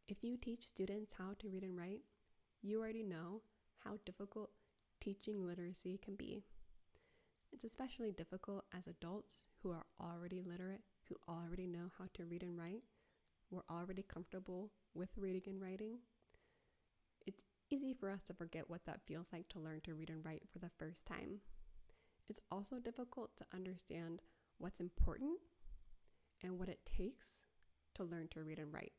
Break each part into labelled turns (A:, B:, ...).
A: If you teach students how to read and write, you already know how difficult teaching literacy can be. It's especially difficult as adults who are already literate, who already know how to read and write. We're already comfortable with reading and writing. It's easy for us to forget what that feels like to learn to read and write for the first time. It's also difficult to understand what's important and what it takes to learn to read and write.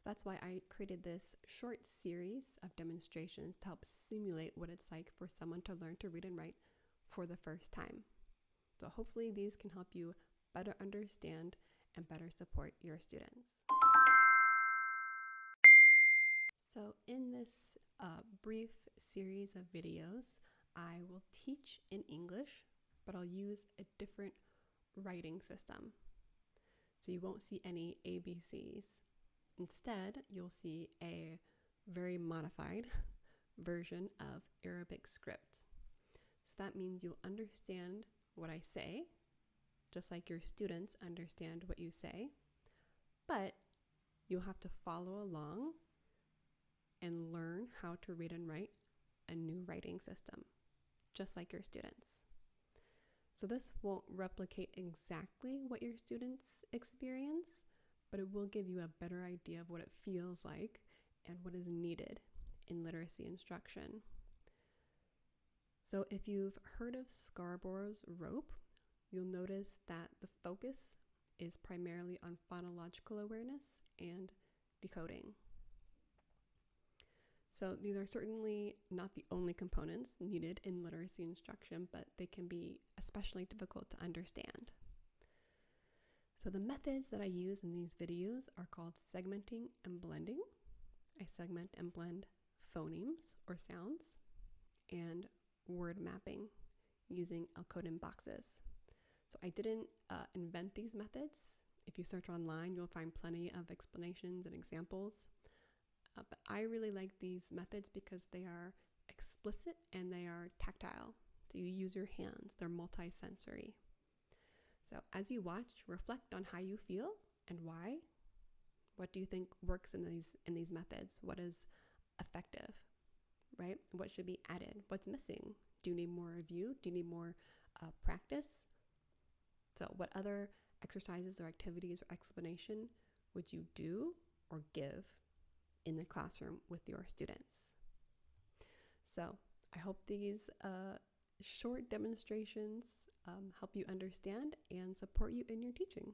A: That's why I created this short series of demonstrations to help simulate what it's like for someone to learn to read and write for the first time. So hopefully these can help you better understand and better support your students. So in this brief series of videos, I will teach in English, but I'll use a different writing system. So you won't see any ABCs. Instead, you'll see a very modified version of Arabic script. So that means you'll understand what I say, just like your students understand what you say, but you'll have to follow along and learn how to read and write a new writing system, just like your students. So this won't replicate exactly what your students experience, but it will give you a better idea of what it feels like and what is needed in literacy instruction. So if you've heard of Scarborough's rope, you'll notice that the focus is primarily on phonological awareness and decoding. So these are certainly not the only components needed in literacy instruction, but they can be especially difficult to understand. So the methods that I use in these videos are called segmenting and blending. I segment and blend phonemes or sounds, and word mapping using Alcoden boxes. So I didn't invent these methods. If you search online, you'll find plenty of explanations and examples. But I really like these methods because they are explicit and they are tactile. So you use your hands, they're multi-sensory. So as you watch, reflect on how you feel and why. What do you think works in these methods? What is effective, right? What should be added? What's missing? Do you need more review? Do you need more practice? So what other exercises or activities or explanation would you do or give in the classroom with your students? So I hope these short demonstrations help you understand and support you in your teaching.